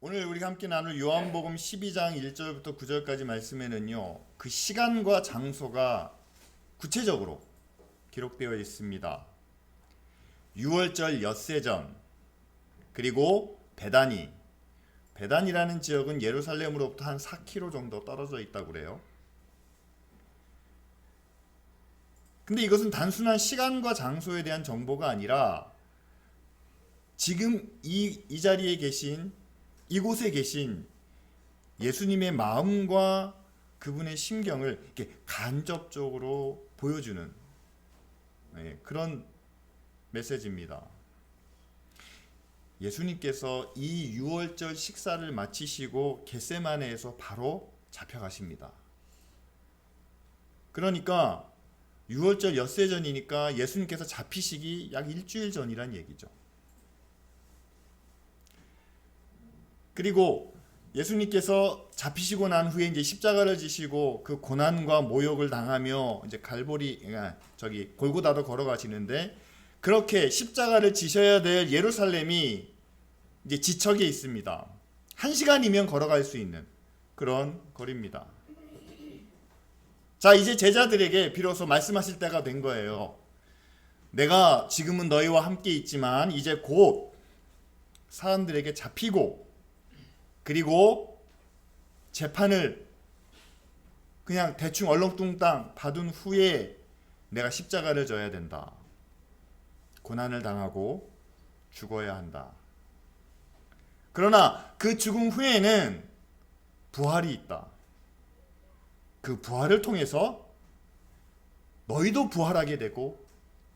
오늘 우리가 함께 나눌 요한복음 12장 1절부터 9절까지 말씀에는요, 그 시간과 장소가 구체적으로 기록되어 있습니다. 유월절 엿새전, 그리고 베단이라는 지역은 예루살렘으로부터 한 4km 정도 떨어져 있다고 그래요. 근데 이것은 단순한 시간과 장소에 대한 정보가 아니라 지금 이 자리에 계신, 이곳에 계신 예수님의 마음과 그분의 심경을 이렇게 간접적으로 보여주는 그런 메시지입니다. 예수님께서 이 유월절 식사를 마치시고 겟세마네에서 바로 잡혀가십니다. 그러니까 유월절 엿새전이니까 예수님께서 잡히시기 약 일주일 전이란 얘기죠. 그리고 예수님께서 잡히시고 난 후에 이제 십자가를 지시고 그 고난과 모욕을 당하며 이제 골고다로 걸어가시는데, 그렇게 십자가를 지셔야 될 예루살렘이 이제 지척에 있습니다. 1시간이면 걸어갈 수 있는 그런 거리입니다. 자, 이제 제자들에게 비로소 말씀하실 때가 된 거예요. 내가 지금은 너희와 함께 있지만 이제 곧 사람들에게 잡히고, 그리고 재판을 그냥 대충 얼렁뚱땅 받은 후에 내가 십자가를 져야 된다. 고난을 당하고 죽어야 한다. 그러나 그 죽음 후에는 부활이 있다. 그 부활을 통해서 너희도 부활하게 되고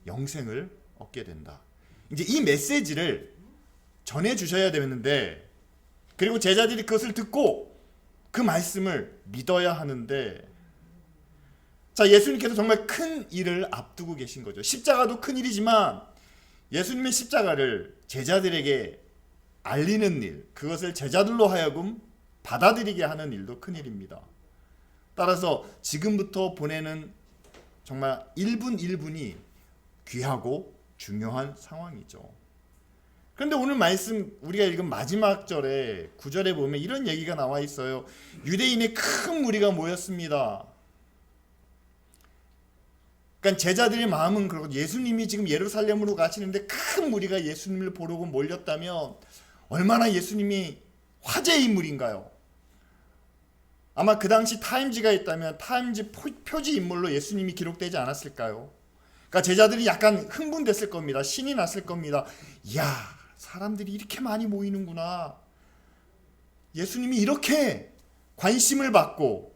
영생을 얻게 된다. 이제 이 메시지를 전해 주셔야 되는데, 그리고 제자들이 그것을 듣고 그 말씀을 믿어야 하는데, 자, 예수님께서 정말 큰 일을 앞두고 계신 거죠. 십자가도 큰 일이지만 예수님의 십자가를 제자들에게 알리는 일, 그것을 제자들로 하여금 받아들이게 하는 일도 큰 일입니다. 따라서 지금부터 보내는 정말 1분 1분이 귀하고 중요한 상황이죠. 그런데 오늘 말씀 우리가 읽은 마지막 절에 9절에 보면 이런 얘기가 나와 있어요. 유대인의 큰 무리가 모였습니다. 그러니까 제자들의 마음은 그렇고, 예수님이 지금 예루살렘으로 가시는데 큰 무리가 예수님을 보러 몰렸다면 얼마나 예수님이 화제의 인물인가요? 아마 그 당시 타임지가 있다면 타임지 표지 인물로 예수님이 기록되지 않았을까요? 그러니까 제자들이 약간 흥분됐을 겁니다. 신이 났을 겁니다. 이야, 사람들이 이렇게 많이 모이는구나. 예수님이 이렇게 관심을 받고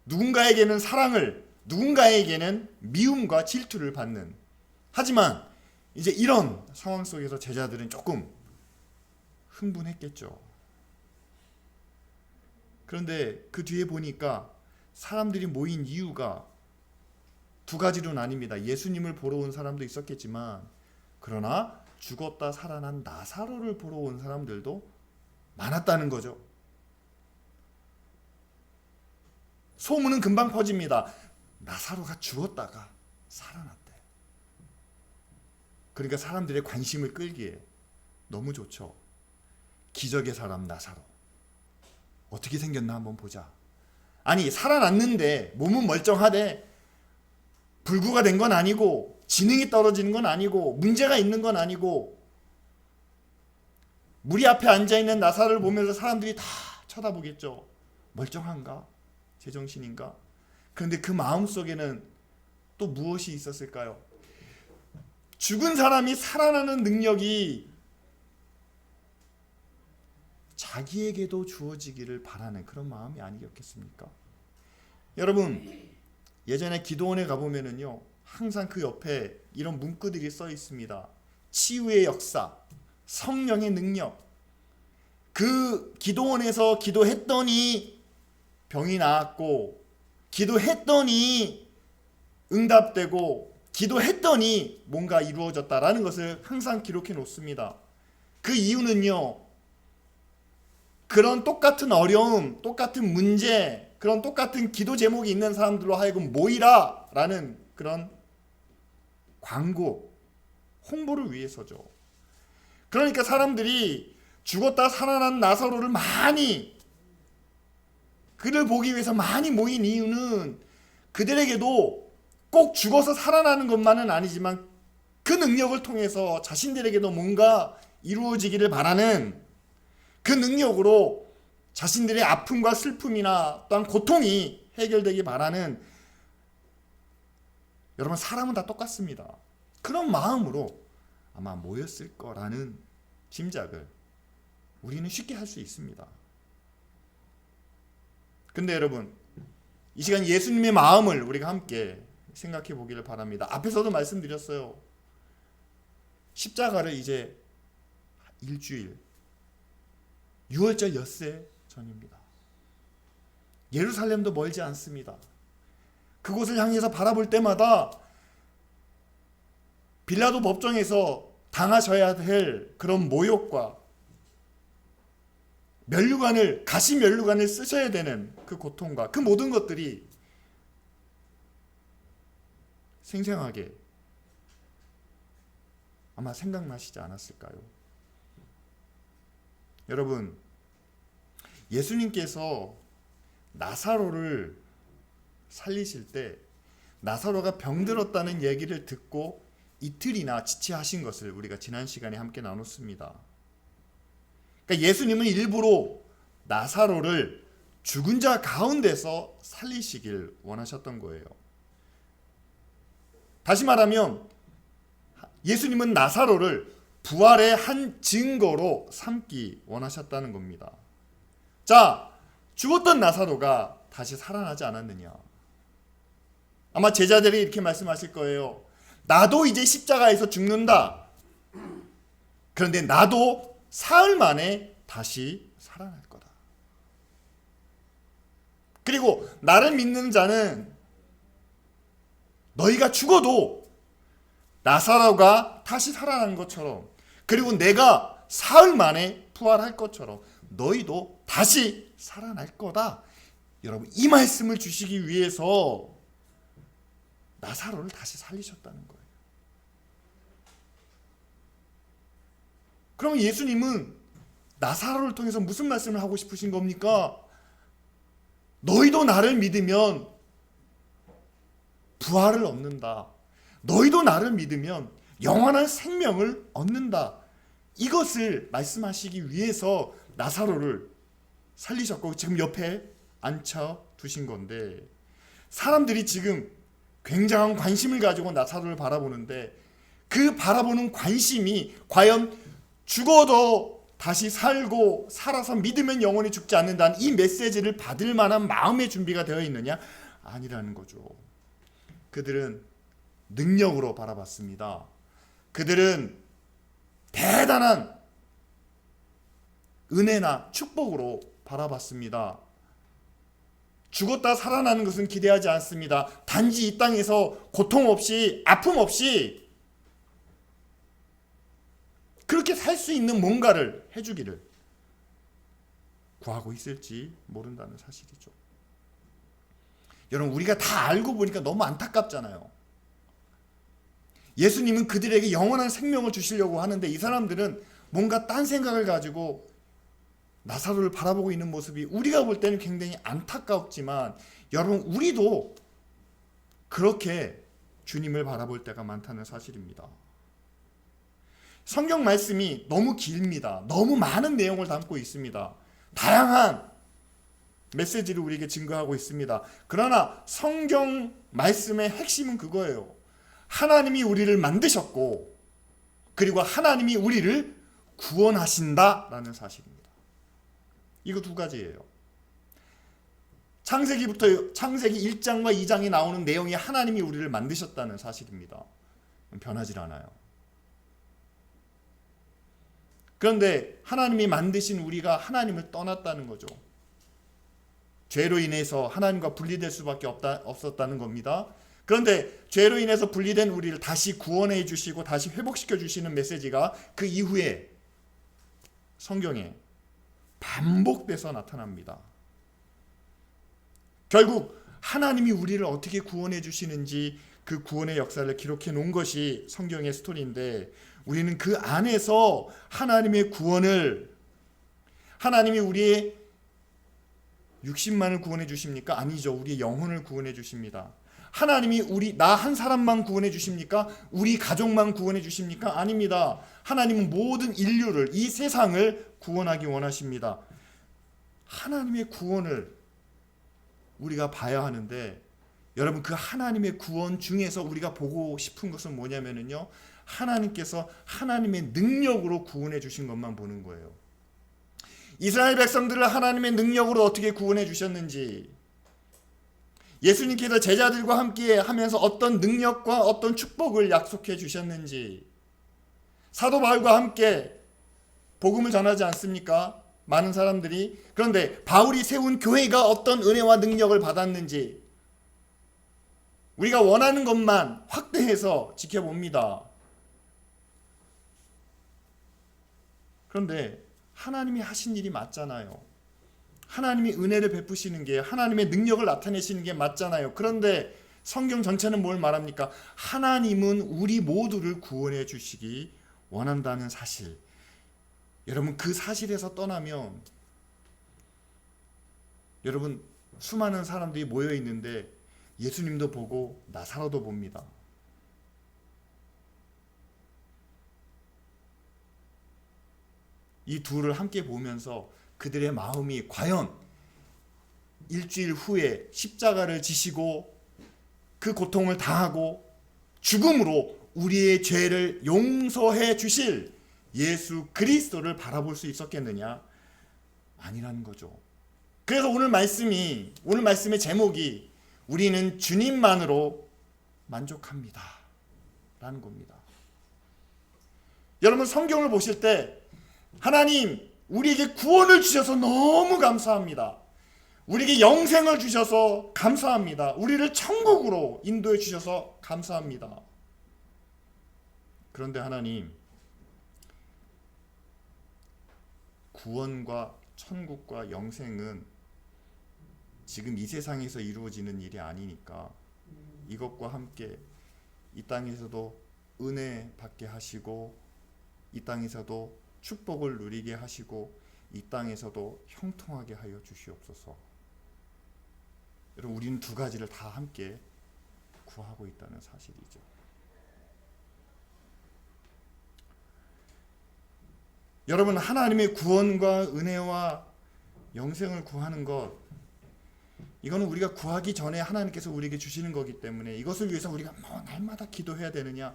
누군가에게는 사랑을, 누군가에게는 미움과 질투를 받는. 하지만 이제 이런 상황 속에서 제자들은 조금 흥분했겠죠. 그런데 그 뒤에 보니까 사람들이 모인 이유가 두 가지로 나뉩니다. 예수님을 보러 온 사람도 있었겠지만, 그러나 죽었다 살아난 나사로를 보러 온 사람들도 많았다는 거죠. 소문은 금방 퍼집니다. 나사로가 죽었다가 살아났대. 그러니까 사람들의 관심을 끌기에 너무 좋죠. 기적의 사람 나사로 어떻게 생겼나 한번 보자. 아니, 살아났는데 몸은 멀쩡하대. 불구가 된 건 아니고, 지능이 떨어지는 건 아니고, 문제가 있는 건 아니고, 무리 앞에 앉아있는 나사로를 보면서 사람들이 다 쳐다보겠죠. 멀쩡한가? 제정신인가? 그런데 그 마음속에는 또 무엇이 있었을까요? 죽은 사람이 살아나는 능력이 자기에게도 주어지기를 바라는 그런 마음이 아니었겠습니까? 여러분, 예전에 기도원에 가보면은요, 항상 그 옆에 이런 문구들이 써 있습니다. 치유의 역사, 성령의 능력. 그 기도원에서 기도했더니 병이 나았고, 기도했더니 응답되고, 기도했더니 뭔가 이루어졌다라는 것을 항상 기록해 놓습니다. 그 이유는요, 그런 똑같은 어려움, 똑같은 문제, 그런 똑같은 기도 제목이 있는 사람들로 하여금 모이라 라는 그런 광고, 홍보를 위해서죠. 그러니까 사람들이 죽었다 살아난 나사로를 많이 그를 보기 위해서 많이 모인 이유는 그들에게도 꼭 죽어서 살아나는 것만은 아니지만 그 능력을 통해서 자신들에게도 뭔가 이루어지기를 바라는 그 능력으로 자신들의 아픔과 슬픔이나 또한 고통이 해결되기 바라는, 여러분 사람은 다 똑같습니다. 그런 마음으로 아마 모였을 거라는 짐작을 우리는 쉽게 할 수 있습니다. 근데 여러분, 이 시간 예수님의 마음을 우리가 함께 생각해 보기를 바랍니다. 앞에서도 말씀드렸어요. 십자가를 이제 일주일, 6월절 엿새 전입니다. 예루살렘도 멀지 않습니다. 그곳을 향해서 바라볼 때마다 빌라도 법정에서 당하셔야 될 그런 모욕과 가시 면류관을 쓰셔야 되는 그 고통과 그 모든 것들이 생생하게 아마 생각나시지 않았을까요? 여러분, 예수님께서 나사로를 살리실 때 나사로가 병들었다는 얘기를 듣고 이틀이나 지체하신 것을 우리가 지난 시간에 함께 나눴습니다. 그러니까 예수님은 일부러 나사로를 죽은 자 가운데서 살리시길 원하셨던 거예요. 다시 말하면 예수님은 나사로를 부활의 한 증거로 삼기 원하셨다는 겁니다. 자, 죽었던 나사로가 다시 살아나지 않았느냐? 아마 제자들이 이렇게 말씀하실 거예요. 나도 이제 십자가에서 죽는다. 그런데 나도 사흘 만에 다시 살아날 거다. 그리고 나를 믿는 자는 너희가 죽어도 나사로가 다시 살아난 것처럼, 그리고 내가 사흘 만에 부활할 것처럼 너희도 다시 살아날 거다. 여러분, 이 말씀을 주시기 위해서 나사로를 다시 살리셨다는 거예요. 그럼 예수님은 나사로를 통해서 무슨 말씀을 하고 싶으신 겁니까? 너희도 나를 믿으면 부활을 얻는다. 너희도 나를 믿으면 영원한 생명을 얻는다. 이것을 말씀하시기 위해서 나사로를 살리셨고 지금 옆에 앉혀 두신 건데, 사람들이 지금 굉장한 관심을 가지고 나사로를 바라보는데 그 바라보는 관심이 과연 죽어도 다시 살고 살아서 믿으면 영원히 죽지 않는다는 이 메시지를 받을 만한 마음의 준비가 되어 있느냐? 아니라는 거죠. 그들은 능력으로 바라봤습니다. 그들은 대단한 은혜나 축복으로 바라봤습니다. 죽었다 살아나는 것은 기대하지 않습니다. 단지 이 땅에서 고통 없이, 아픔 없이 그렇게 살 수 있는 뭔가를 해주기를 구하고 있을지 모른다는 사실이죠. 여러분, 우리가 다 알고 보니까 너무 안타깝잖아요. 예수님은 그들에게 영원한 생명을 주시려고 하는데 이 사람들은 뭔가 딴 생각을 가지고 나사로를 바라보고 있는 모습이 우리가 볼 때는 굉장히 안타깝지만, 여러분, 우리도 그렇게 주님을 바라볼 때가 많다는 사실입니다. 성경 말씀이 너무 깁니다. 너무 많은 내용을 담고 있습니다. 다양한 메시지를 우리에게 증거하고 있습니다. 그러나 성경 말씀의 핵심은 그거예요. 하나님이 우리를 만드셨고 그리고 하나님이 우리를 구원하신다라는 사실입니다. 이거 두 가지예요. 창세기 1장과 2장에 나오는 내용이 하나님이 우리를 만드셨다는 사실입니다. 변하질 않아요. 그런데 하나님이 만드신 우리가 하나님을 떠났다는 거죠. 죄로 인해서 하나님과 분리될 수밖에 없었다는 겁니다. 그런데 죄로 인해서 분리된 우리를 다시 구원해 주시고 다시 회복시켜 주시는 메시지가 그 이후에 성경에 반복돼서 나타납니다. 결국 하나님이 우리를 어떻게 구원해 주시는지 그 구원의 역사를 기록해 놓은 것이 성경의 스토리인데, 우리는 그 안에서 하나님의 구원을 하나님이 우리의 육신만을 구원해 주십니까? 아니죠. 우리의 영혼을 구원해 주십니다. 하나님이 나 한 사람만 구원해 주십니까? 우리 가족만 구원해 주십니까? 아닙니다. 하나님은 모든 인류를, 이 세상을 구원하기 원하십니다. 하나님의 구원을 우리가 봐야 하는데, 여러분, 그 하나님의 구원 중에서 우리가 보고 싶은 것은 뭐냐면요, 하나님께서 하나님의 능력으로 구원해 주신 것만 보는 거예요. 이스라엘 백성들을 하나님의 능력으로 어떻게 구원해 주셨는지, 예수님께서 제자들과 함께 하면서 어떤 능력과 어떤 축복을 약속해 주셨는지, 사도 바울과 함께 복음을 전하지 않습니까? 많은 사람들이. 그런데 바울이 세운 교회가 어떤 은혜와 능력을 받았는지 우리가 원하는 것만 확대해서 지켜봅니다. 그런데 하나님이 하신 일이 맞잖아요. 하나님이 은혜를 베푸시는 게, 하나님의 능력을 나타내시는 게 맞잖아요. 그런데 성경 전체는 뭘 말합니까? 하나님은 우리 모두를 구원해 주시기 원한다는 사실. 여러분, 그 사실에서 떠나면, 여러분, 수많은 사람들이 모여 있는데 예수님도 보고 나사로도 봅니다. 이 둘을 함께 보면서 그들의 마음이 과연 일주일 후에 십자가를 지시고 그 고통을 당하고 죽음으로 우리의 죄를 용서해 주실 예수 그리스도를 바라볼 수 있었겠느냐? 아니라는 거죠. 그래서 오늘 말씀의 제목이 우리는 주님만으로 만족합니다 라는 겁니다. 여러분, 성경을 보실 때 하나님 우리에게 구원을 주셔서 너무 감사합니다. 우리에게 영생을 주셔서 감사합니다. 우리를 천국으로 인도해 주셔서 감사합니다. 그런데 하나님, 구원과 천국과 영생은 지금 이 세상에서 이루어지는 일이 아니니까 이것과 함께 이 땅에서도 은혜 받게 하시고, 이 땅에서도 축복을 누리게 하시고, 이 땅에서도 형통하게 하여 주시옵소서. 여러분, 우리는 두 가지를 다 함께 구하고 있다는 사실이죠. 여러분, 하나님의 구원과 은혜와 영생을 구하는 것, 이거는 우리가 구하기 전에 하나님께서 우리에게 주시는 거기 때문에 이것을 위해서 우리가 날마다 기도해야 되느냐?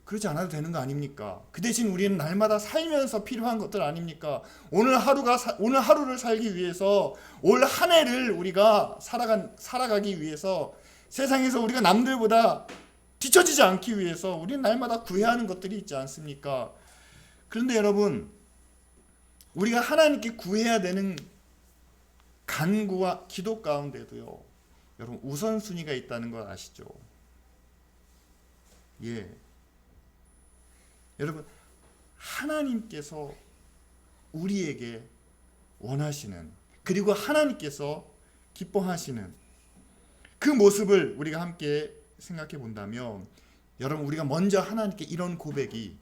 그러지 않아도 되는 거 아닙니까? 그 대신 우리는 날마다 살면서 필요한 것들 아닙니까? 오늘 하루를 살기 위해서, 올 한 해를 우리가 살아가기 위해서, 세상에서 우리가 남들보다 뒤처지지 않기 위해서 우리는 날마다 구해야 하는 것들이 있지 않습니까? 그런데 여러분, 우리가 하나님께 구해야 되는 간구와 기도 가운데도요, 여러분, 우선순위가 있다는 걸 아시죠? 예. 여러분, 하나님께서 우리에게 원하시는, 그리고 하나님께서 기뻐하시는 그 모습을 우리가 함께 생각해 본다면, 여러분, 우리가 먼저 하나님께 이런 고백이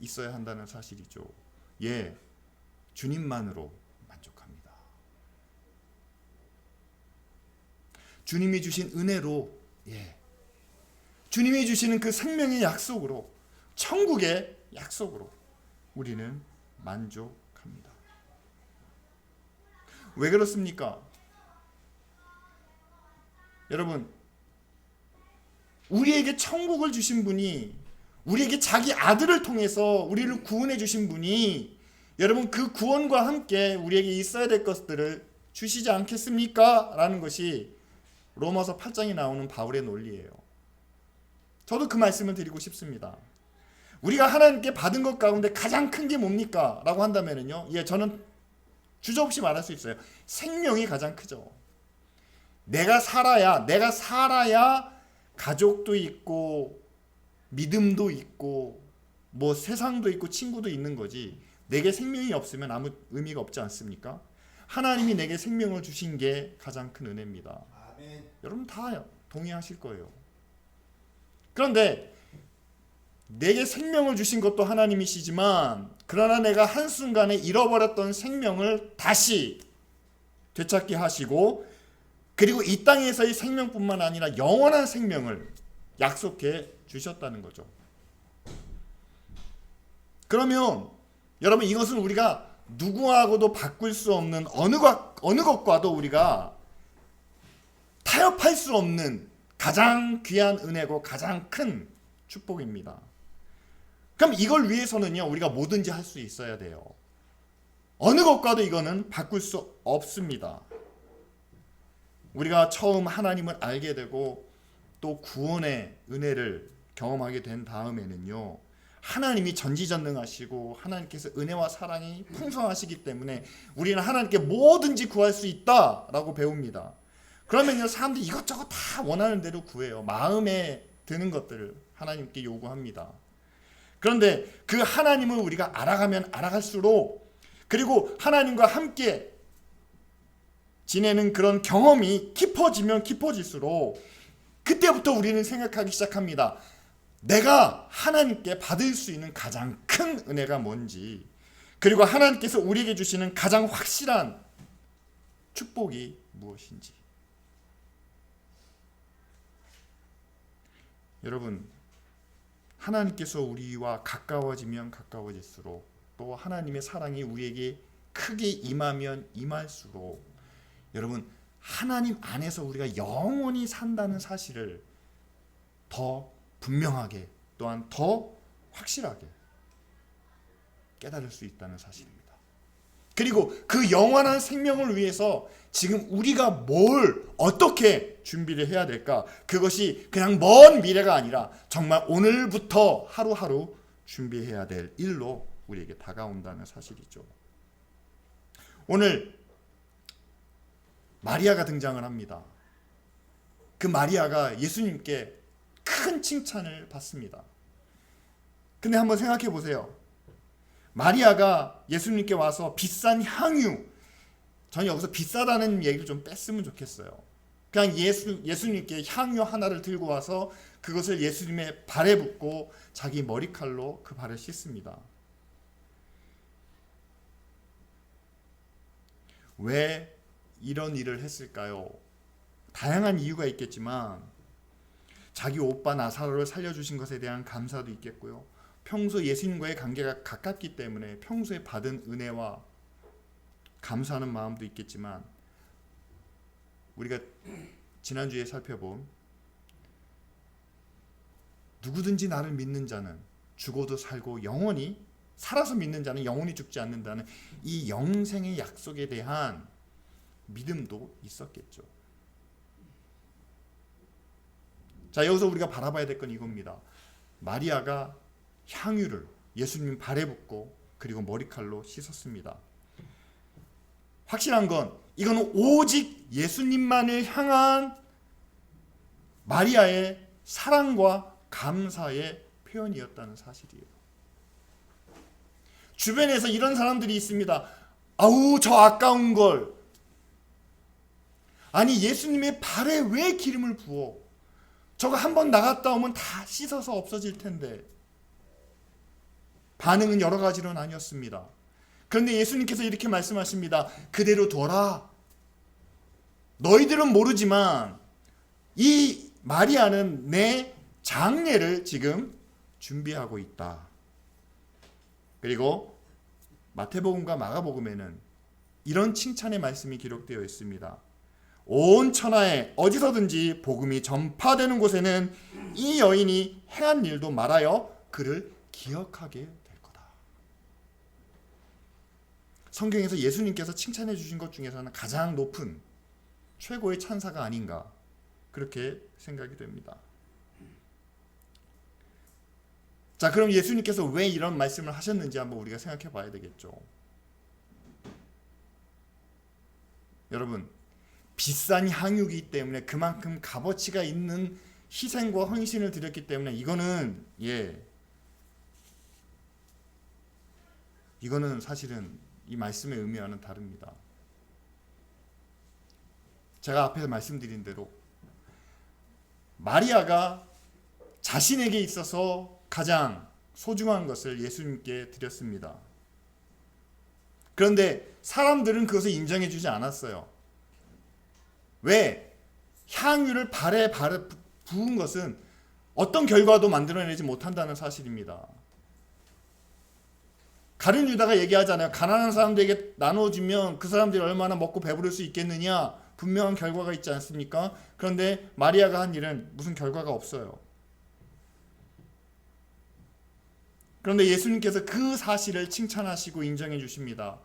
있어야 한다는 사실이죠. 예, 주님만으로 만족합니다. 주님이 주신 은혜로, 예, 주님이 주시는 그 생명의 약속으로, 천국의 약속으로 우리는 만족합니다. 왜 그렇습니까? 여러분, 우리에게 천국을 주신 분이, 우리에게 자기 아들을 통해서 우리를 구원해 주신 분이, 여러분, 그 구원과 함께 우리에게 있어야 될 것들을 주시지 않겠습니까? 라는 것이 로마서 8장에 나오는 바울의 논리예요. 저도 그 말씀을 드리고 싶습니다. 우리가 하나님께 받은 것 가운데 가장 큰 게 뭡니까? 라고 한다면요, 예, 저는 주저없이 말할 수 있어요. 생명이 가장 크죠. 내가 살아야 가족도 있고 믿음도 있고 뭐 세상도 있고 친구도 있는 거지, 내게 생명이 없으면 아무 의미가 없지 않습니까? 하나님이 내게 생명을 주신 게 가장 큰 은혜입니다. 아멘. 여러분 다 동의하실 거예요. 그런데 내게 생명을 주신 것도 하나님이시지만 그러나 내가 한순간에 잃어버렸던 생명을 다시 되찾게 하시고 그리고 이 땅에서의 생명뿐만 아니라 영원한 생명을 약속해 주셨다는 거죠. 그러면 여러분 이것은 우리가 누구하고도 바꿀 수 없는 어느 것과도 우리가 타협할 수 없는 가장 귀한 은혜고 가장 큰 축복입니다. 그럼 이걸 위해서는요 우리가 뭐든지 할 수 있어야 돼요. 어느 것과도 이거는 바꿀 수 없습니다. 우리가 처음 하나님을 알게 되고 또 구원의 은혜를 경험하게 된 다음에는요 하나님이 전지전능하시고 하나님께서 은혜와 사랑이 풍성하시기 때문에 우리는 하나님께 뭐든지 구할 수 있다라고 배웁니다. 그러면요 사람들이 이것저것 다 원하는 대로 구해요. 마음에 드는 것들을 하나님께 요구합니다. 그런데 그 하나님을 우리가 알아가면 알아갈수록 그리고 하나님과 함께 지내는 그런 경험이 깊어지면 깊어질수록 그때부터 우리는 생각하기 시작합니다. 내가 하나님께 받을 수 있는 가장 큰 은혜가 뭔지 그리고 하나님께서 우리에게 주시는 가장 확실한 축복이 무엇인지. 여러분 하나님께서 우리와 가까워지면 가까워질수록 또 하나님의 사랑이 우리에게 크게 임하면 임할수록 여러분 하나님 안에서 우리가 영원히 산다는 사실을 더 분명하게 또한 더 확실하게 깨달을 수 있다는 사실입니다. 그리고 그 영원한 생명을 위해서 지금 우리가 뭘 어떻게 준비를 해야 될까? 그것이 그냥 먼 미래가 아니라 정말 오늘부터 하루하루 준비해야 될 일로 우리에게 다가온다는 사실이죠. 오늘 마리아가 등장을 합니다. 그 마리아가 예수님께 큰 칭찬을 받습니다. 근데 한번 생각해 보세요. 마리아가 예수님께 와서 비싼 향유, 저는 여기서 비싸다는 얘기를 좀 뺐으면 좋겠어요. 그냥 예수님께 향유 하나를 들고 와서 그것을 예수님의 발에 붓고 자기 머리칼로 그 발을 씻습니다. 왜 이런 일을 했을까요? 다양한 이유가 있겠지만 자기 오빠 나사로를 살려주신 것에 대한 감사도 있겠고요. 평소 예수님과의 관계가 가깝기 때문에 평소에 받은 은혜와 감사하는 마음도 있겠지만 우리가 지난주에 살펴본 누구든지 나를 믿는 자는 죽어도 살고 영원히 살아서 믿는 자는 영원히 죽지 않는다는 이 영생의 약속에 대한 믿음도 있었겠죠. 자, 여기서 우리가 바라봐야 될 건 이겁니다. 마리아가 향유를 예수님 발에 붓고 그리고 머리칼로 씻었습니다. 확실한 건 이건 오직 예수님만을 향한 마리아의 사랑과 감사의 표현이었다는 사실이에요. 주변에서 이런 사람들이 있습니다. 아우 저 아까운 걸. 아니 예수님의 발에 왜 기름을 부어? 저거 한번 나갔다 오면 다 씻어서 없어질 텐데. 반응은 여러 가지로 나뉘었습니다. 그런데 예수님께서 이렇게 말씀하십니다. 그대로 둬라. 너희들은 모르지만 이 마리아는 내 장례를 지금 준비하고 있다. 그리고 마태복음과 마가복음에는 이런 칭찬의 말씀이 기록되어 있습니다. 온 천하에 어디서든지 복음이 전파되는 곳에는 이 여인이 행한 일도 말하여 그를 기억하게 될 거다. 성경에서 예수님께서 칭찬해 주신 것 중에서는 가장 높은 최고의 찬사가 아닌가 그렇게 생각이 됩니다. 자, 그럼 예수님께서 왜 이런 말씀을 하셨는지 한번 우리가 생각해 봐야 되겠죠. 여러분, 비싼 향유이기 때문에 그만큼 값어치가 있는 희생과 헌신을 드렸기 때문에 이거는 사실은 이 말씀의 의미와는 다릅니다. 제가 앞에서 말씀드린 대로 마리아가 자신에게 있어서 가장 소중한 것을 예수님께 드렸습니다. 그런데 사람들은 그것을 인정해 주지 않았어요. 왜? 향유를 발에 부은 것은 어떤 결과도 만들어내지 못한다는 사실입니다. 가룟 유다가 얘기하잖아요. 가난한 사람들에게 나눠주면 그 사람들이 얼마나 먹고 배부를 수 있겠느냐. 분명한 결과가 있지 않습니까? 그런데 마리아가 한 일은 무슨 결과가 없어요. 그런데 예수님께서 그 사실을 칭찬하시고 인정해 주십니다.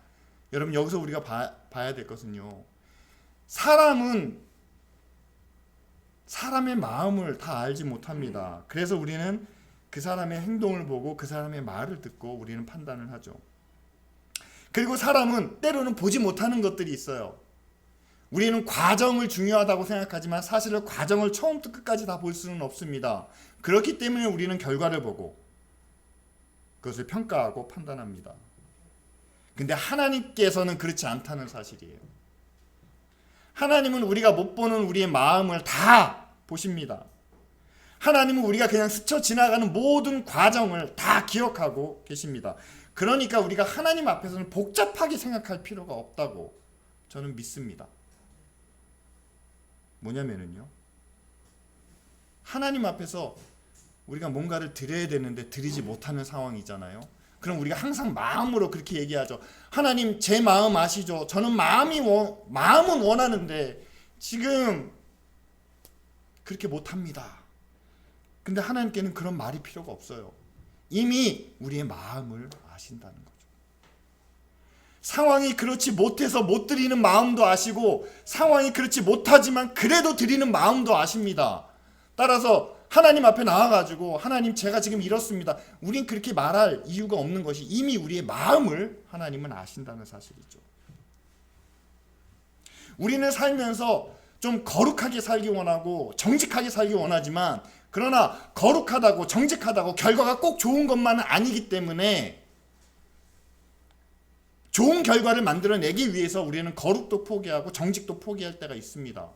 여러분, 여기서 우리가 봐야 될 것은요, 사람은 사람의 마음을 다 알지 못합니다. 그래서 우리는 그 사람의 행동을 보고 그 사람의 말을 듣고 우리는 판단을 하죠. 그리고 사람은 때로는 보지 못하는 것들이 있어요. 우리는 과정을 중요하다고 생각하지만 사실은 과정을 처음부터 끝까지 다 볼 수는 없습니다. 그렇기 때문에 우리는 결과를 보고 그것을 평가하고 판단합니다. 근데 하나님께서는 그렇지 않다는 사실이에요. 하나님은 우리가 못 보는 우리의 마음을 다 보십니다. 하나님은 우리가 그냥 스쳐 지나가는 모든 과정을 다 기억하고 계십니다. 그러니까 우리가 하나님 앞에서는 복잡하게 생각할 필요가 없다고 저는 믿습니다. 뭐냐면요, 하나님 앞에서 우리가 뭔가를 드려야 되는데 드리지 못하는 상황이잖아요. 그럼 우리가 항상 마음으로 그렇게 얘기하죠. 하나님, 제 마음 아시죠? 저는 마음은 원하는데 지금 그렇게 못합니다. 근데 하나님께는 그런 말이 필요가 없어요. 이미 우리의 마음을 아신다는 거죠. 상황이 그렇지 못해서 못 드리는 마음도 아시고, 상황이 그렇지 못하지만 그래도 드리는 마음도 아십니다. 따라서 하나님 앞에 나와가지고, 하나님, 제가 지금 이렇습니다. 우린 그렇게 말할 이유가 없는 것이 이미 우리의 마음을 하나님은 아신다는 사실이죠. 우리는 살면서 좀 거룩하게 살기 원하고 정직하게 살기 원하지만, 그러나 거룩하다고 정직하다고 결과가 꼭 좋은 것만은 아니기 때문에 좋은 결과를 만들어내기 위해서 우리는 거룩도 포기하고 정직도 포기할 때가 있습니다.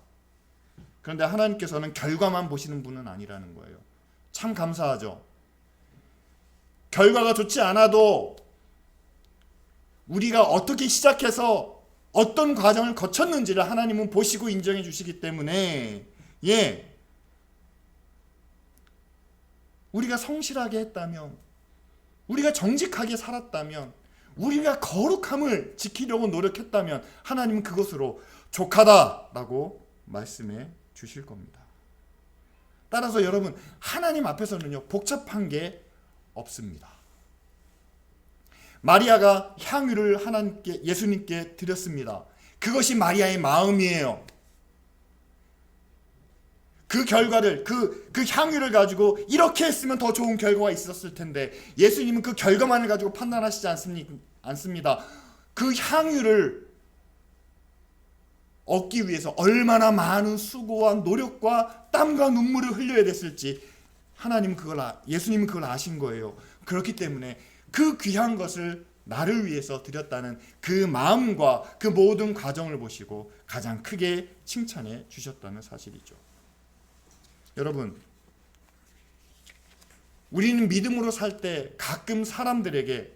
그런데 하나님께서는 결과만 보시는 분은 아니라는 거예요. 참 감사하죠. 결과가 좋지 않아도 우리가 어떻게 시작해서 어떤 과정을 거쳤는지를 하나님은 보시고 인정해 주시기 때문에, 우리가 성실하게 했다면, 우리가 정직하게 살았다면, 우리가 거룩함을 지키려고 노력했다면 하나님은 그것으로 족하다라고 말씀해 주실 겁니다. 따라서 여러분, 하나님 앞에서는요, 복잡한 게 없습니다. 마리아가 향유를 예수님께 드렸습니다. 그것이 마리아의 마음이에요. 그 결과를, 그 향유를 가지고 이렇게 했으면 더 좋은 결과가 있었을 텐데, 예수님은 그 결과만을 가지고 판단하시지 않습니다. 그 향유를 얻기 위해서 얼마나 많은 수고와 노력과 땀과 눈물을 흘려야 됐을지 예수님은 그걸 아신 거예요. 그렇기 때문에 그 귀한 것을 나를 위해서 드렸다는 그 마음과 그 모든 과정을 보시고 가장 크게 칭찬해 주셨다는 사실이죠. 여러분, 우리는 믿음으로 살 때 가끔 사람들에게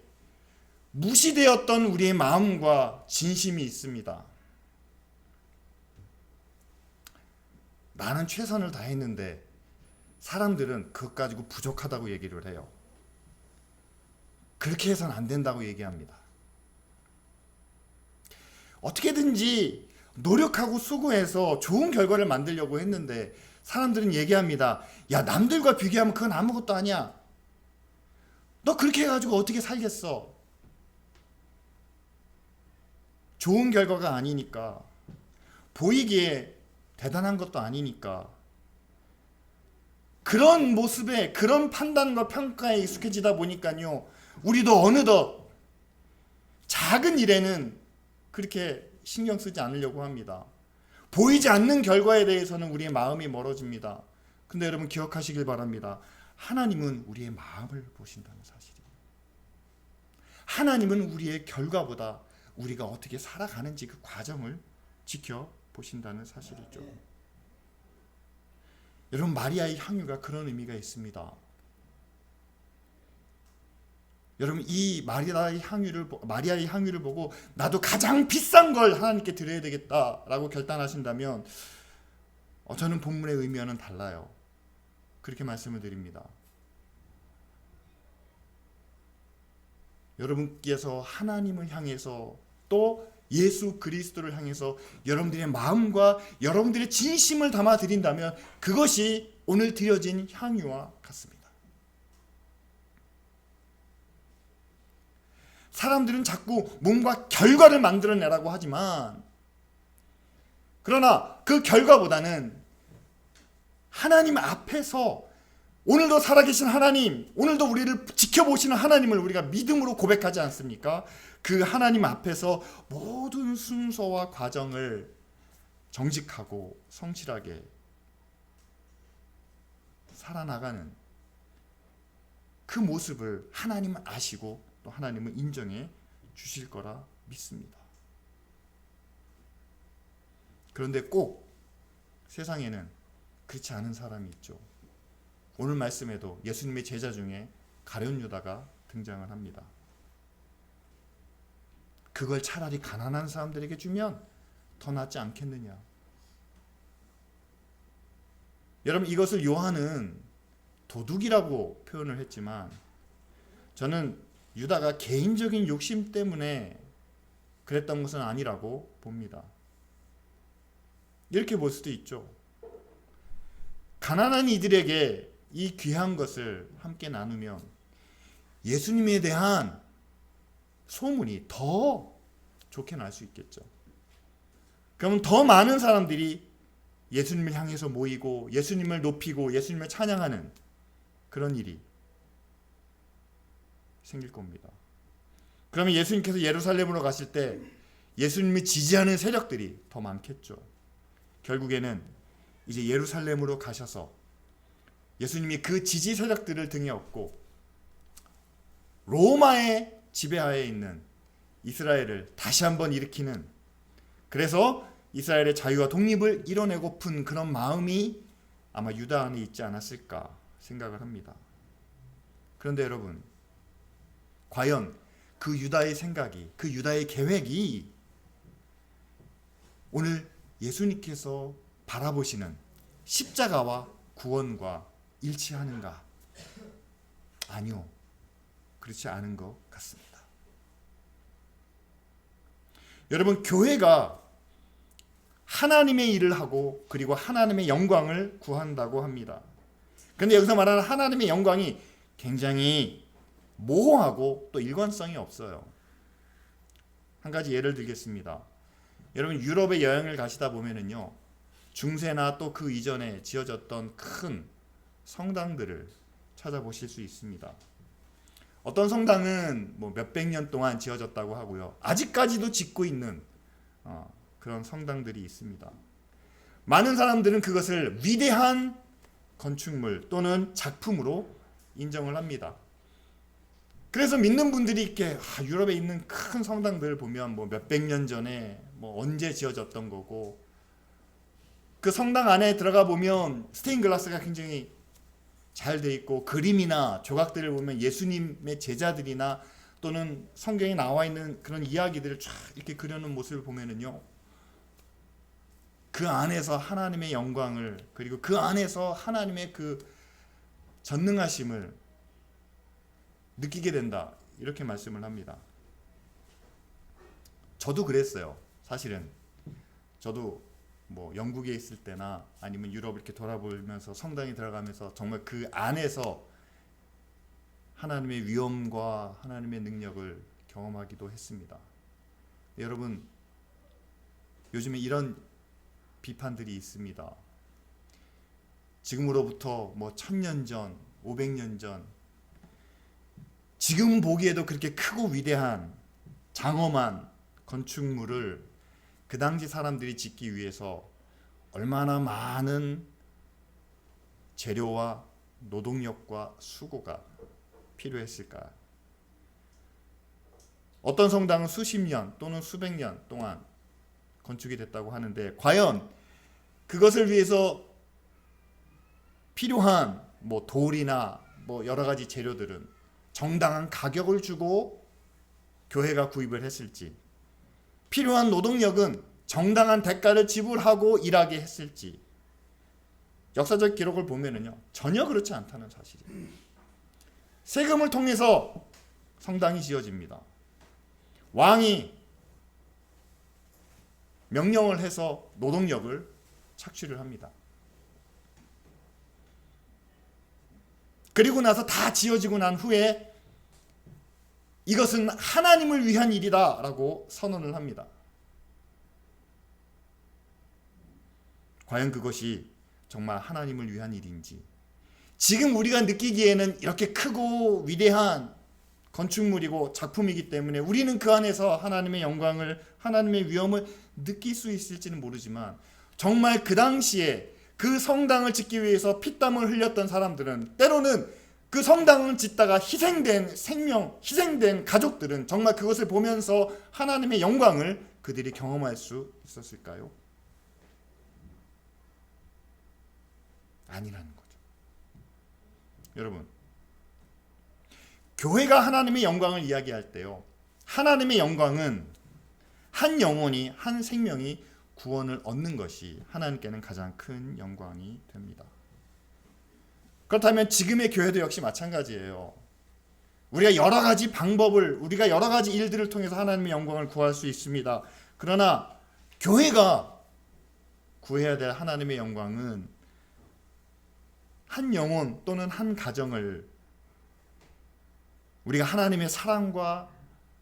무시되었던 우리의 마음과 진심이 있습니다. 나는 최선을 다했는데 사람들은 그것 가지고 부족하다고 얘기를 해요. 그렇게 해서는 안 된다고 얘기합니다. 어떻게든지 노력하고 수고해서 좋은 결과를 만들려고 했는데 사람들은 얘기합니다. 야, 남들과 비교하면 그건 아무것도 아니야. 너 그렇게 해가지고 어떻게 살겠어? 좋은 결과가 아니니까, 보이기에 대단한 것도 아니니까, 그런 모습에, 그런 판단과 평가에 익숙해지다 보니까요, 우리도 어느덧 작은 일에는 그렇게 신경 쓰지 않으려고 합니다. 보이지 않는 결과에 대해서는 우리의 마음이 멀어집니다. 근데 여러분, 기억하시길 바랍니다. 하나님은 우리의 마음을 보신다는 사실이에요. 하나님은 우리의 결과보다 우리가 어떻게 살아가는지 그 과정을 지켜보신다는 사실이죠. 여러분, 마리아의 향유가 그런 의미가 있습니다. 여러분 이 마리아의 향유를 보고 나도 가장 비싼 걸 하나님께 드려야 되겠다라고 결단하신다면 저는 본문의 의미와는 달라요. 그렇게 말씀을 드립니다. 여러분께서 하나님을 향해서 또 예수 그리스도를 향해서 여러분들의 마음과 여러분들의 진심을 담아 드린다면 그것이 오늘 드려진 향유와 같습니다. 사람들은 자꾸 뭔가 결과를 만들어내라고 하지만 그러나 그 결과보다는 하나님 앞에서 오늘도 살아계신 하나님, 오늘도 우리를 지켜보시는 하나님을 우리가 믿음으로 고백하지 않습니까? 그 하나님 앞에서 모든 순서와 과정을 정직하고 성실하게 살아나가는 그 모습을 하나님은 아시고 또 하나님은 인정해 주실 거라 믿습니다. 그런데 꼭 세상에는 그렇지 않은 사람이 있죠. 오늘 말씀에도 예수님의 제자 중에 가룟 유다가 등장을 합니다. 그걸 차라리 가난한 사람들에게 주면 더 낫지 않겠느냐. 여러분 이것을 요한은 도둑이라고 표현을 했지만 저는 유다가 개인적인 욕심 때문에 그랬던 것은 아니라고 봅니다. 이렇게 볼 수도 있죠. 가난한 이들에게 이 귀한 것을 함께 나누면 예수님에 대한 소문이 더 좋게 날 수 있겠죠. 그러면 더 많은 사람들이 예수님을 향해서 모이고 예수님을 높이고 예수님을 찬양하는 그런 일이 생길 겁니다. 그러면 예수님께서 예루살렘으로 가실 때 예수님을 지지하는 세력들이 더 많겠죠. 결국에는 이제 예루살렘으로 가셔서 예수님이 그 지지 세력들을 등에 업고 로마의 지배하에 있는 이스라엘을 다시 한번 일으키는, 그래서 이스라엘의 자유와 독립을 이뤄내고픈 그런 마음이 아마 유다 안에 있지 않았을까 생각을 합니다. 그런데 여러분, 과연 그 유다의 생각이, 그 유다의 계획이 오늘 예수님께서 바라보시는 십자가와 구원과 일치하는가? 아니요, 그렇지 않은 것 같습니다. 여러분, 교회가 하나님의 일을 하고 그리고 하나님의 영광을 구한다고 합니다. 그런데 여기서 말하는 하나님의 영광이 굉장히 모호하고 또 일관성이 없어요. 한 가지 예를 들겠습니다. 여러분, 유럽에 여행을 가시다 보면은요, 중세나 또 그 이전에 지어졌던 큰 성당들을 찾아보실 수 있습니다. 어떤 성당은 뭐 몇백 년 동안 지어졌다고 하고요, 아직까지도 짓고 있는 그런 성당들이 있습니다. 많은 사람들은 그것을 위대한 건축물 또는 작품으로 인정을 합니다. 그래서 믿는 분들이 이렇게 유럽에 있는 큰 성당들 보면 뭐 몇백 년 전에 뭐 언제 지어졌던 거고, 그 성당 안에 들어가 보면 스테인 글라스가 굉장히 잘 돼 있고 그림이나 조각들을 보면 예수님의 제자들이나 또는 성경에 나와 있는 그런 이야기들을 쫙 이렇게 그려놓은 모습을 보면은요, 그 안에서 하나님의 영광을, 그리고 그 안에서 하나님의 그 전능하심을 느끼게 된다, 이렇게 말씀을 합니다. 저도 그랬어요. 사실은 저도 뭐 영국에 있을 때나 아니면 유럽 이렇게 돌아보면서 성당에 들어가면서 정말 그 안에서 하나님의 위엄과 하나님의 능력을 경험하기도 했습니다. 여러분, 요즘에 이런 비판들이 있습니다. 지금으로부터 뭐 1000년 전, 500년 전, 지금 보기에도 그렇게 크고 위대한 장엄한 건축물을 그 당시 사람들이 짓기 위해서 얼마나 많은 재료와 노동력과 수고가 필요했을까? 어떤 성당은 수십 년 또는 수백 년 동안 건축이 됐다고 하는데, 과연 그것을 위해서 필요한 뭐 돌이나 뭐 여러 가지 재료들은 정당한 가격을 주고 교회가 구입을 했을지, 필요한 노동력은 정당한 대가를 지불하고 일하게 했을지, 역사적 기록을 보면은요 전혀 그렇지 않다는 사실이에요. 세금을 통해서 성당이 지어집니다. 왕이 명령을 해서 노동력을 착취를 합니다. 그리고 나서 다 지어지고 난 후에 이것은 하나님을 위한 일이다 라고 선언을 합니다. 과연 그것이 정말 하나님을 위한 일인지, 지금 우리가 느끼기에는 이렇게 크고 위대한 건축물이고 작품이기 때문에 우리는 그 안에서 하나님의 영광을, 하나님의 위엄을 느낄 수 있을지는 모르지만, 정말 그 당시에 그 성당을 짓기 위해서 피땀을 흘렸던 사람들은, 때로는 그 성당을 짓다가 희생된 생명, 희생된 가족들은 정말 그것을 보면서 하나님의 영광을 그들이 경험할 수 있었을까요? 아니라는 거죠. 여러분, 교회가 하나님의 영광을 이야기할 때요, 하나님의 영광은 한 영혼이, 한 생명이 구원을 얻는 것이 하나님께는 가장 큰 영광이 됩니다. 그렇다면 지금의 교회도 역시 마찬가지예요. 우리가 여러 가지 방법을, 우리가 여러 가지 일들을 통해서 하나님의 영광을 구할 수 있습니다. 그러나 교회가 구해야 될 하나님의 영광은 한 영혼 또는 한 가정을 우리가 하나님의 사랑과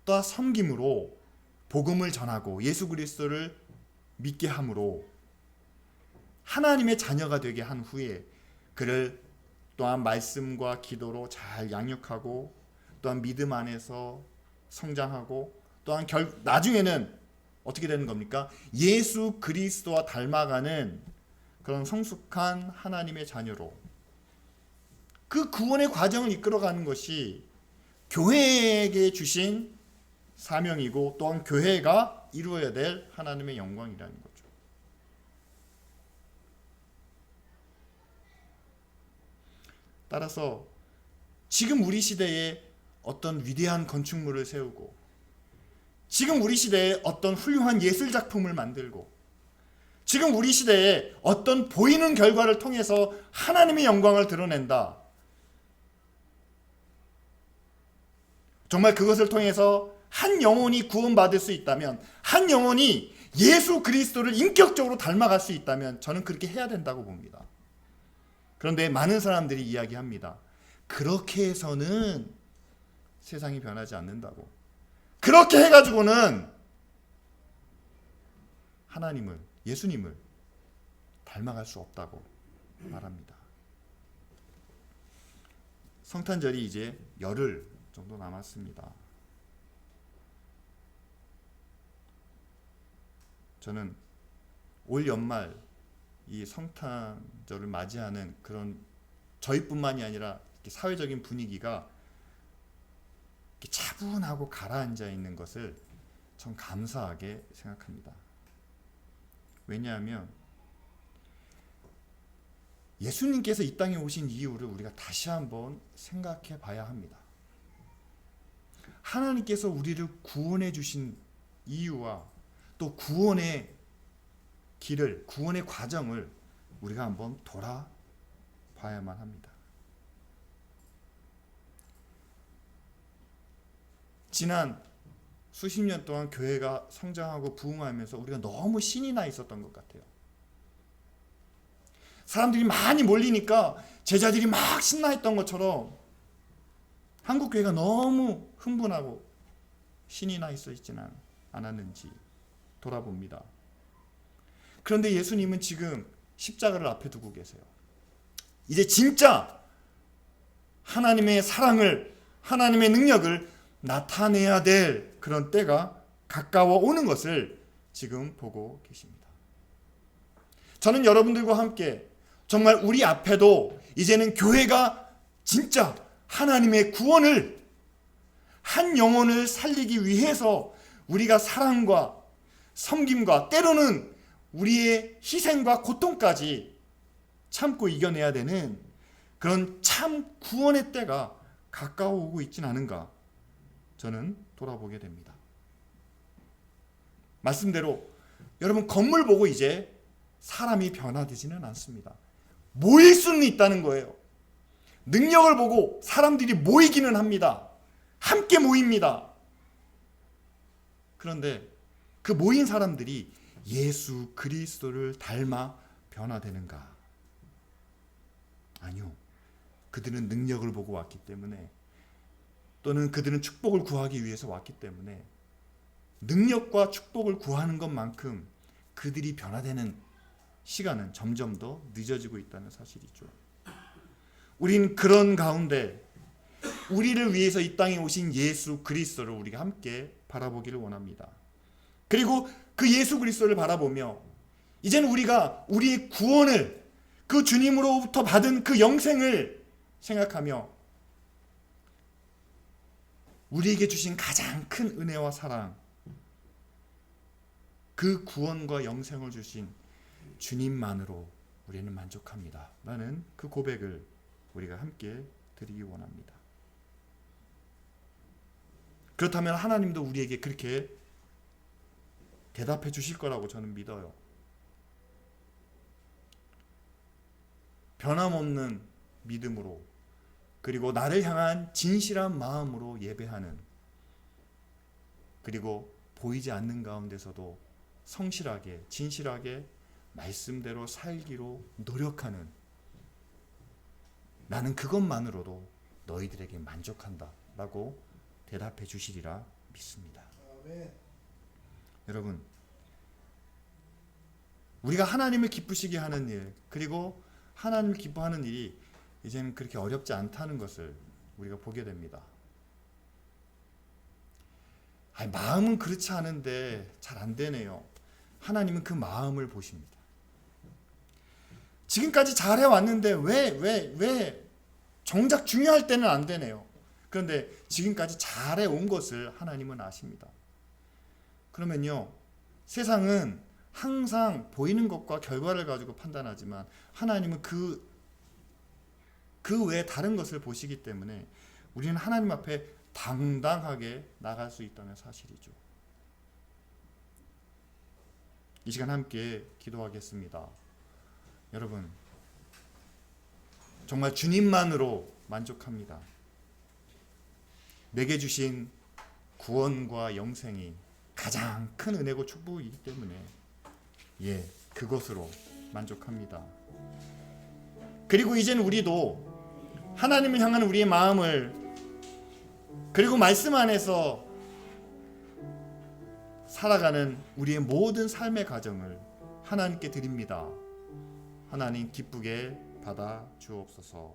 또 섬김으로 복음을 전하고 예수 그리스도를 믿게 함으로 하나님의 자녀가 되게 한 후에 그를 또한 말씀과 기도로 잘 양육하고, 또한 믿음 안에서 성장하고, 또한 나중에는 어떻게 되는 겁니까? 예수 그리스도와 닮아가는 그런 성숙한 하나님의 자녀로 그 구원의 과정을 이끌어가는 것이 교회에게 주신 사명이고, 또한 교회가 이루어야 될 하나님의 영광이라는 거죠. 따라서 지금 우리 시대에 어떤 위대한 건축물을 세우고, 지금 우리 시대에 어떤 훌륭한 예술 작품을 만들고, 지금 우리 시대에 어떤 보이는 결과를 통해서 하나님의 영광을 드러낸다, 정말 그것을 통해서 한 영혼이 구원받을 수 있다면, 한 영혼이 예수 그리스도를 인격적으로 닮아갈 수 있다면 저는 그렇게 해야 된다고 봅니다. 그런데 많은 사람들이 이야기합니다. 그렇게 해서는 세상이 변하지 않는다고. 그렇게 해가지고는 하나님을, 예수님을 닮아갈 수 없다고 말합니다. 성탄절이 이제 열흘 정도 남았습니다. 저는 올 연말 이 성탄절을 맞이하는 그런 저희뿐만이 아니라 사회적인 분위기가 차분하고 가라앉아 있는 것을 전 감사하게 생각합니다. 왜냐하면 예수님께서 이 땅에 오신 이유를 우리가 다시 한번 생각해 봐야 합니다. 하나님께서 우리를 구원해 주신 이유와 또 구원의 길을, 구원의 과정을 우리가 한번 돌아봐야만 합니다. 지난 수십 년 동안 교회가 성장하고 부흥하면서 우리가 너무 신이 나 있었던 것 같아요. 사람들이 많이 몰리니까 제자들이 막 신나했던 것처럼 한국 교회가 너무 흥분하고 신이 나 있지는 않았는지 돌아봅니다. 그런데 예수님은 지금 십자가를 앞에 두고 계세요. 이제 진짜 하나님의 사랑을, 하나님의 능력을 나타내야 될 그런 때가 가까워 오는 것을 지금 보고 계십니다. 저는 여러분들과 함께 정말 우리 앞에도 이제는 교회가 진짜 하나님의 구원을, 한 영혼을 살리기 위해서 우리가 사랑과 섬김과 때로는 우리의 희생과 고통까지 참고 이겨내야 되는 그런 참 구원의 때가 가까워오고 있진 않은가 저는 돌아보게 됩니다. 말씀대로 여러분 건물 보고 이제 사람이 변화되지는 않습니다. 모일 수는 있다는 거예요. 능력을 보고 사람들이 모이기는 합니다. 함께 모입니다. 그런데 그 모인 사람들이 예수 그리스도를 닮아 변화되는가? 아니요. 그들은 능력을 보고 왔기 때문에, 또는 그들은 축복을 구하기 위해서 왔기 때문에 능력과 축복을 구하는 것만큼 그들이 변화되는 시간은 점점 더 늦어지고 있다는 사실이죠. 우린 그런 가운데 우리를 위해서 이 땅에 오신 예수 그리스도를 우리가 함께 바라보기를 원합니다. 그리고 그 예수 그리스도를 바라보며 이제는 우리가 우리의 구원을, 그 주님으로부터 받은 그 영생을 생각하며 우리에게 주신 가장 큰 은혜와 사랑, 그 구원과 영생을 주신 주님만으로 우리는 만족합니다. 라는 그 고백을 우리가 함께 드리기 원합니다. 그렇다면 하나님도 우리에게 그렇게 대답해 주실 거라고 저는 믿어요. 변함없는 믿음으로, 그리고 나를 향한 진실한 마음으로 예배하는, 그리고 보이지 않는 가운데서도 성실하게 진실하게 말씀대로 살기로 노력하는, 나는 그것만으로도 너희들에게 만족한다 라고 대답해 주시리라 믿습니다. 아멘. 여러분, 우리가 하나님을 기쁘시게 하는 일, 그리고 하나님을 기뻐하는 일이 이제는 그렇게 어렵지 않다는 것을 우리가 보게 됩니다. 마음은 그렇지 않은데 잘 안 되네요. 하나님은 그 마음을 보십니다. 지금까지 잘 해왔는데 왜 정작 중요할 때는 안 되네요. 그런데 지금까지 잘 해온 것을 하나님은 아십니다. 그러면요, 세상은 항상 보이는 것과 결과를 가지고 판단하지만 하나님은 그 외에 다른 것을 보시기 때문에 우리는 하나님 앞에 당당하게 나갈 수 있다는 사실이죠. 이 시간 함께 기도하겠습니다. 여러분, 정말 주님만으로 만족합니다. 내게 주신 구원과 영생이 가장 큰 은혜고 축복이기 때문에 그것으로 만족합니다. 그리고 이제는 우리도 하나님을 향한 우리의 마음을, 그리고 말씀 안에서 살아가는 우리의 모든 삶의 과정을 하나님께 드립니다. 하나님 기쁘게 받아 주옵소서.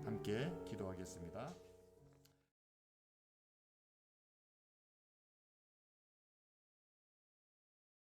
함께 기도하겠습니다.